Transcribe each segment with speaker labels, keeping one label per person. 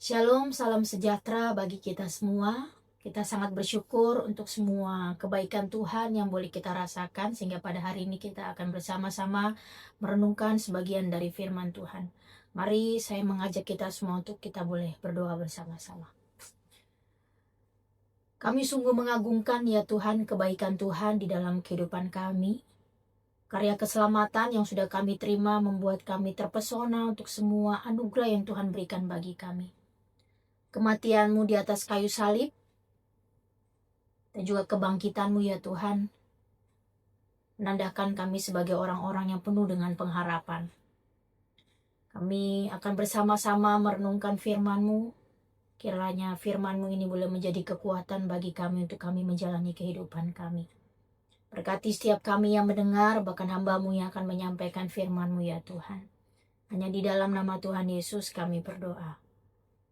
Speaker 1: Shalom, salam sejahtera bagi kita semua. Kita sangat bersyukur untuk semua kebaikan Tuhan yang boleh kita rasakan, sehingga pada hari ini kita akan bersama-sama merenungkan sebagian dari firman Tuhan. Mari saya mengajak kita semua untuk kita boleh berdoa bersama-sama. Kami sungguh mengagungkan ya Tuhan kebaikan Tuhan di dalam kehidupan kami. Karya keselamatan yang sudah kami terima membuat kami terpesona untuk semua anugerah yang Tuhan berikan bagi kami. Kematian-Mu di atas kayu salib, dan juga kebangkitan-Mu ya Tuhan, menandakan kami sebagai orang-orang yang penuh dengan pengharapan. Kami akan bersama-sama merenungkan firman-Mu. Kiranya firman-Mu ini boleh menjadi kekuatan bagi kami untuk kami menjalani kehidupan kami. Berkati setiap kami yang mendengar, bahkan hamba-Mu yang akan menyampaikan firman-Mu ya Tuhan. Hanya di dalam nama Tuhan Yesus kami berdoa.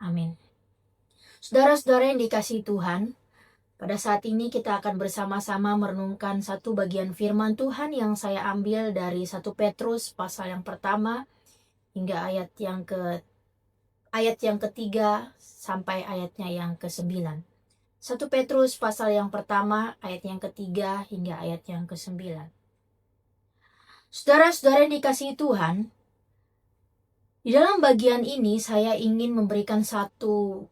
Speaker 1: Amin. Saudara-saudara yang dikasihi Tuhan, pada saat ini kita akan bersama-sama merenungkan satu bagian firman Tuhan yang saya ambil dari 1 Petrus pasal yang pertama hingga ayat yang ketiga sampai ayatnya yang ke-9. 1 Petrus pasal yang pertama ayat yang ketiga hingga ayat yang ke-9. Saudara-saudara yang dikasihi Tuhan, di dalam bagian ini saya ingin memberikan satu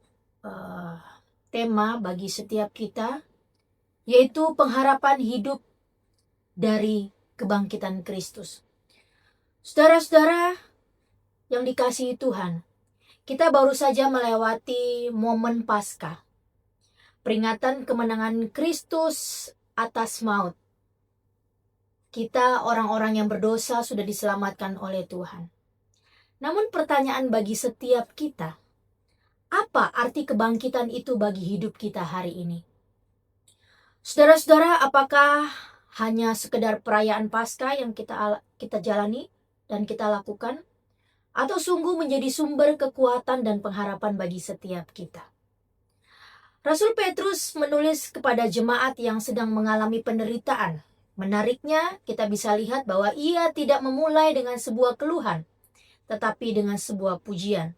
Speaker 1: tema bagi setiap kita, yaitu pengharapan hidup dari kebangkitan Kristus. Saudara-saudara yang dikasihi Tuhan, kita baru saja melewati momen Paskah, peringatan kemenangan Kristus atas maut. Kita orang-orang yang berdosa sudah diselamatkan oleh Tuhan. Namun pertanyaan bagi setiap kita, apa arti kebangkitan itu bagi hidup kita hari ini? Saudara-saudara, apakah hanya sekedar perayaan Paskah yang kita jalani dan kita lakukan? Atau sungguh menjadi sumber kekuatan dan pengharapan bagi setiap kita? Rasul Petrus menulis kepada jemaat yang sedang mengalami penderitaan. Menariknya, kita bisa lihat bahwa ia tidak memulai dengan sebuah keluhan, tetapi dengan sebuah pujian.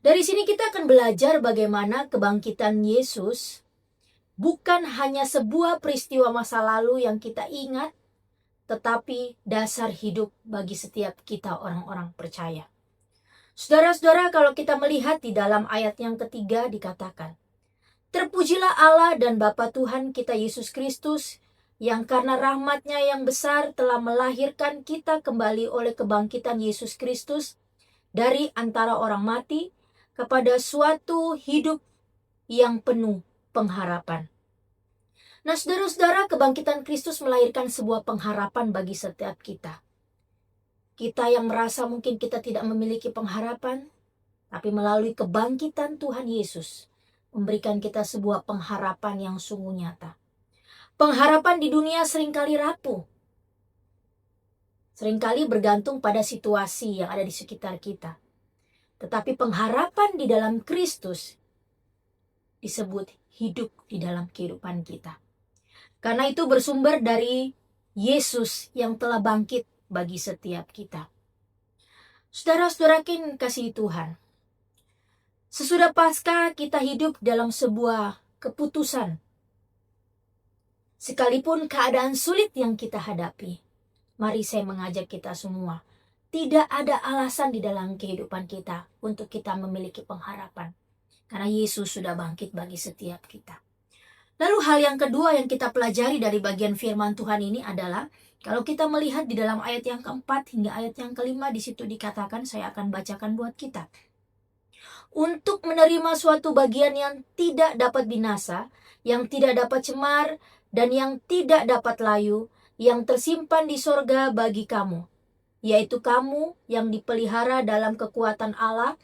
Speaker 1: Dari sini kita akan belajar bagaimana kebangkitan Yesus bukan hanya sebuah peristiwa masa lalu yang kita ingat, tetapi dasar hidup bagi setiap kita orang-orang percaya. Saudara-saudara, kalau kita melihat di dalam ayat yang ketiga dikatakan, "Terpujilah Allah dan Bapa Tuhan kita Yesus Kristus, yang karena rahmat-Nya yang besar telah melahirkan kita kembali oleh kebangkitan Yesus Kristus dari antara orang mati, kepada suatu hidup yang penuh pengharapan." Nah, saudara-saudara, kebangkitan Kristus melahirkan sebuah pengharapan bagi setiap kita. Kita yang merasa mungkin kita tidak memiliki pengharapan, tapi melalui kebangkitan Tuhan Yesus memberikan kita sebuah pengharapan yang sungguh nyata. Pengharapan di dunia seringkali rapuh, seringkali bergantung pada situasi yang ada di sekitar kita. Tetapi pengharapan di dalam Kristus disebut hidup di dalam kehidupan kita. Karena itu bersumber dari Yesus yang telah bangkit bagi setiap kita. Saudara-saudara yang kasih Tuhan, sesudah Paskah kita hidup dalam sebuah keputusan. Sekalipun keadaan sulit yang kita hadapi, mari saya mengajak kita semua, tidak ada alasan di dalam kehidupan kita untuk kita memiliki pengharapan. Karena Yesus sudah bangkit bagi setiap kita. Lalu hal yang kedua yang kita pelajari dari bagian firman Tuhan ini adalah, kalau kita melihat di dalam ayat yang keempat hingga ayat yang kelima, di situ dikatakan, saya akan bacakan buat kita. Untuk menerima suatu bagian yang tidak dapat binasa, yang tidak dapat cemar, dan yang tidak dapat layu, yang tersimpan di sorga bagi kamu, yaitu kamu yang dipelihara dalam kekuatan Allah,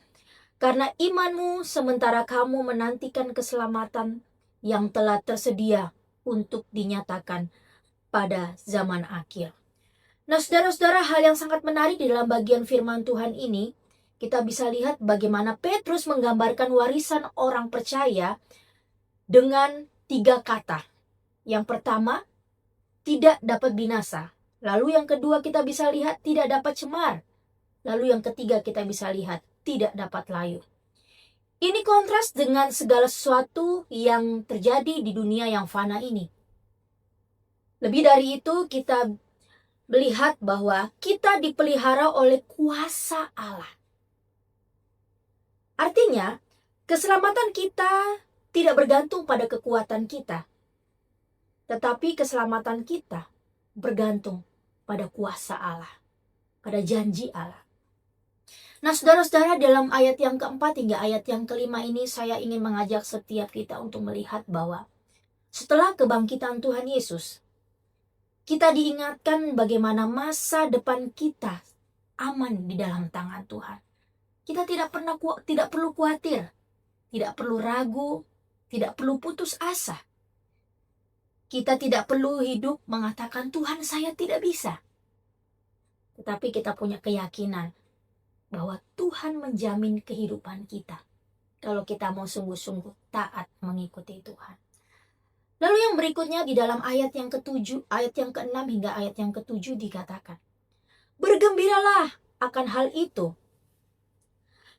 Speaker 1: karena imanmu sementara kamu menantikan keselamatan yang telah tersedia untuk dinyatakan pada zaman akhir. Nah, saudara-saudara, hal yang sangat menarik di dalam bagian firman Tuhan ini, kita bisa lihat bagaimana Petrus menggambarkan warisan orang percaya dengan 3 kata. Yang pertama, tidak dapat binasa. Lalu yang kedua kita bisa lihat tidak dapat cemar. Lalu yang ketiga kita bisa lihat tidak dapat layu. Ini kontras dengan segala sesuatu yang terjadi di dunia yang fana ini. Lebih dari itu, kita melihat bahwa kita dipelihara oleh kuasa Allah. Artinya, keselamatan kita tidak bergantung pada kekuatan kita, tetapi keselamatan kita bergantung pada kuasa Allah, pada janji Allah. Nah, saudara-saudara, dalam ayat yang keempat hingga ayat yang kelima ini saya ingin mengajak setiap kita untuk melihat bahwa setelah kebangkitan Tuhan Yesus, kita diingatkan bagaimana masa depan kita aman di dalam tangan Tuhan. Kita tidak perlu khawatir, tidak perlu ragu, tidak perlu putus asa. Kita tidak perlu hidup mengatakan Tuhan saya tidak bisa. Tetapi kita punya keyakinan bahwa Tuhan menjamin kehidupan kita kalau kita mau sungguh-sungguh taat mengikuti Tuhan. Lalu yang berikutnya di dalam ayat yang ke-7, ayat yang ke-6 hingga ayat yang ke-7 dikatakan, bergembiralah akan hal itu.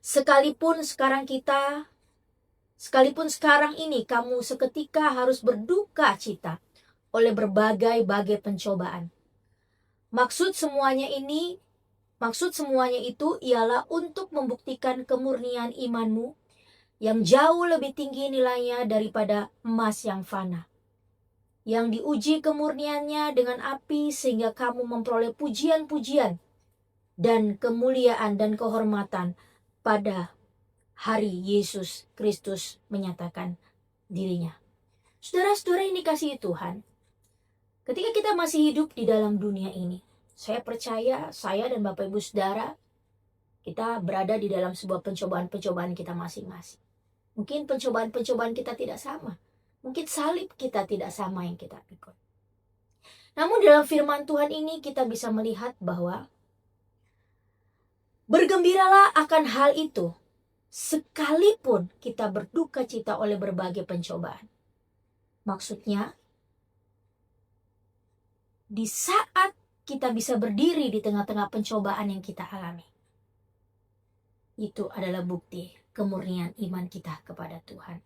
Speaker 1: Sekalipun sekarang ini kamu seketika harus berduka cita oleh berbagai-bagai pencobaan. Maksud semuanya itu ialah untuk membuktikan kemurnian imanmu yang jauh lebih tinggi nilainya daripada emas yang fana, yang diuji kemurniannya dengan api sehingga kamu memperoleh pujian-pujian dan kemuliaan dan kehormatan pada hari Yesus Kristus menyatakan dirinya. Saudara-saudara yang dikasihi Tuhan, ketika kita masih hidup di dalam dunia ini, saya percaya saya dan Bapak Ibu Saudara, kita berada di dalam sebuah pencobaan-pencobaan kita masing-masing. Mungkin pencobaan-pencobaan kita tidak sama. Mungkin salib kita tidak sama yang kita pikul. Namun dalam firman Tuhan ini kita bisa melihat bahwa bergembiralah akan hal itu, sekalipun kita berduka cita oleh berbagai pencobaan. Maksudnya, di saat kita bisa berdiri di tengah-tengah pencobaan yang kita alami, itu adalah bukti kemurnian iman kita kepada Tuhan.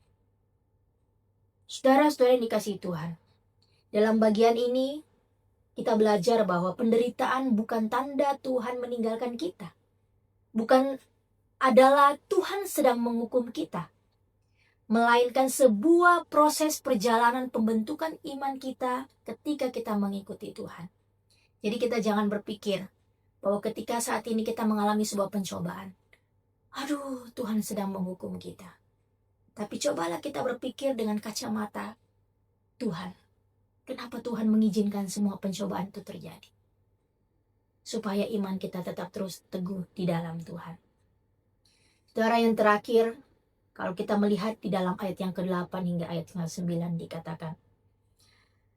Speaker 1: Saudara-saudara yang dikasihi Tuhan, dalam bagian ini kita belajar bahwa penderitaan bukan tanda Tuhan meninggalkan kita. Bukan adalah Tuhan sedang menghukum kita, melainkan sebuah proses perjalanan pembentukan iman kita ketika kita mengikuti Tuhan. Jadi kita jangan berpikir bahwa ketika saat ini kita mengalami sebuah pencobaan, aduh, Tuhan sedang menghukum kita. Tapi cobalah kita berpikir dengan kacamata Tuhan. Kenapa Tuhan mengizinkan semua pencobaan itu terjadi? Supaya iman kita tetap terus teguh di dalam Tuhan. Saudara, yang terakhir, kalau kita melihat di dalam ayat yang ke-8 hingga ayat yang ke-9 dikatakan,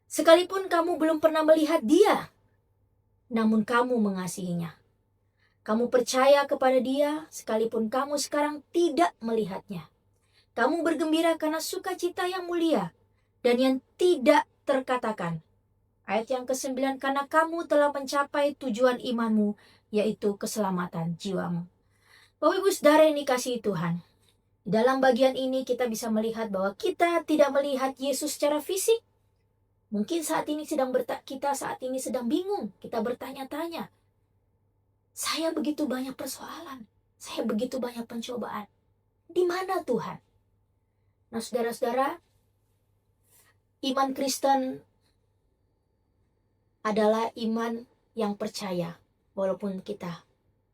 Speaker 1: sekalipun kamu belum pernah melihat Dia, namun kamu mengasihinya. Kamu percaya kepada Dia sekalipun kamu sekarang tidak melihatnya. Kamu bergembira karena sukacita yang mulia dan yang tidak terkatakan. Ayat yang ke-9, karena kamu telah mencapai tujuan imanmu, yaitu keselamatan jiwamu. Bapak Ibu Saudara yang dikasihi Tuhan, dalam bagian ini kita bisa melihat bahwa kita tidak melihat Yesus secara fisik. Mungkin kita saat ini sedang bingung, kita bertanya-tanya, saya begitu banyak persoalan, saya begitu banyak pencobaan. Di mana Tuhan? Nah, saudara-saudara, iman Kristen adalah iman yang percaya walaupun kita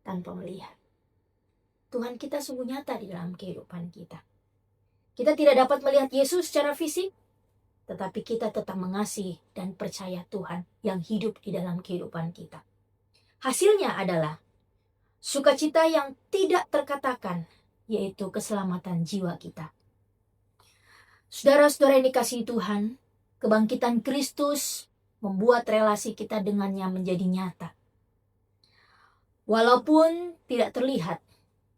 Speaker 1: tanpa melihat. Tuhan kita sungguh nyata di dalam kehidupan kita. Kita tidak dapat melihat Yesus secara fisik, tetapi kita tetap mengasihi dan percaya Tuhan yang hidup di dalam kehidupan kita. Hasilnya adalah sukacita yang tidak terkatakan, yaitu keselamatan jiwa kita. Saudara-saudara yang dikasihi Tuhan, kebangkitan Kristus membuat relasi kita dengannya menjadi nyata. Walaupun tidak terlihat,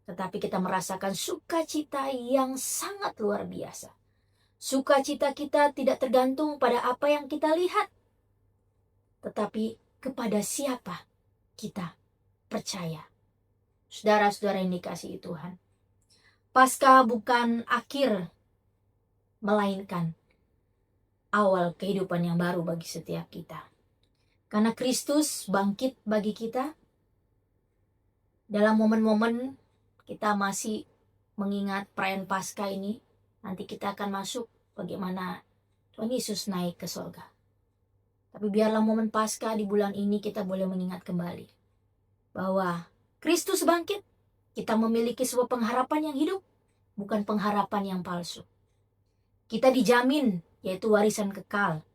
Speaker 1: tetapi kita merasakan sukacita yang sangat luar biasa. Sukacita kita tidak tergantung pada apa yang kita lihat, tetapi kepada siapa kita percaya. Saudara-saudara yang dikasihi Tuhan, Paskah bukan akhir, melainkan awal kehidupan yang baru bagi setiap kita. Karena Kristus bangkit bagi kita, dalam momen-momen kita masih mengingat perayaan Paskah ini, nanti kita akan masuk bagaimana Tuhan Yesus naik ke surga. Tapi biarlah momen Paskah di bulan ini kita boleh mengingat kembali bahwa Kristus bangkit, kita memiliki sebuah pengharapan yang hidup, bukan pengharapan yang palsu. Kita dijamin, yaitu warisan kekal.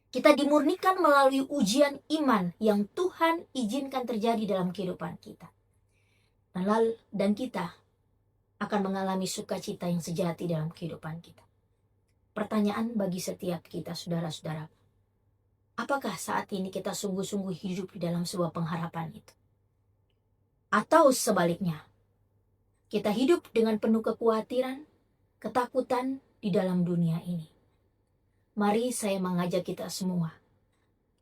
Speaker 1: Kita dimurnikan melalui ujian iman yang Tuhan izinkan terjadi dalam kehidupan kita. Dan kita akan mengalami sukacita yang sejati dalam kehidupan kita. Pertanyaan bagi setiap kita, saudara-saudara, apakah saat ini kita sungguh-sungguh hidup di dalam sebuah pengharapan itu? Atau sebaliknya, kita hidup dengan penuh kekhawatiran, ketakutan di dalam dunia ini? Mari saya mengajak kita semua,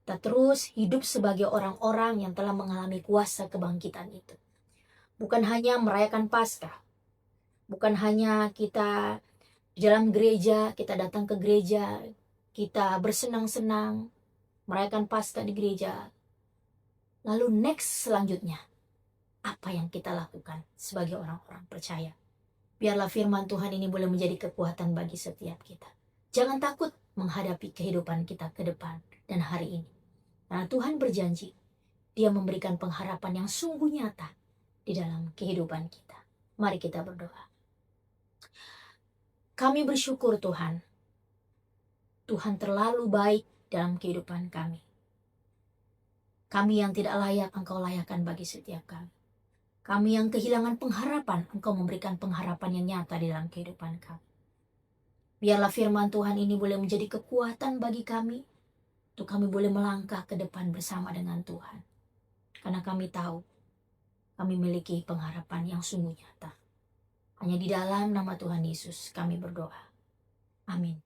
Speaker 1: kita terus hidup sebagai orang-orang yang telah mengalami kuasa kebangkitan itu. Bukan hanya merayakan Paskah, bukan hanya kita di dalam gereja, kita datang ke gereja, kita bersenang-senang, merayakan Paskah di gereja. Lalu next selanjutnya, apa yang kita lakukan sebagai orang-orang percaya? Biarlah firman Tuhan ini boleh menjadi kekuatan bagi setiap kita. Jangan takut menghadapi kehidupan kita ke depan dan hari ini. Karena Tuhan berjanji, Dia memberikan pengharapan yang sungguh nyata di dalam kehidupan kita. Mari kita berdoa. Kami bersyukur Tuhan. Tuhan terlalu baik dalam kehidupan kami. Kami yang tidak layak, Engkau layakkan bagi setiap kami. Kami yang kehilangan pengharapan, Engkau memberikan pengharapan yang nyata di dalam kehidupan kami. Biarlah firman Tuhan ini boleh menjadi kekuatan bagi kami, untuk kami boleh melangkah ke depan bersama dengan Tuhan. Karena kami tahu, kami memiliki pengharapan yang sungguh nyata. Hanya di dalam nama Tuhan Yesus kami berdoa. Amin.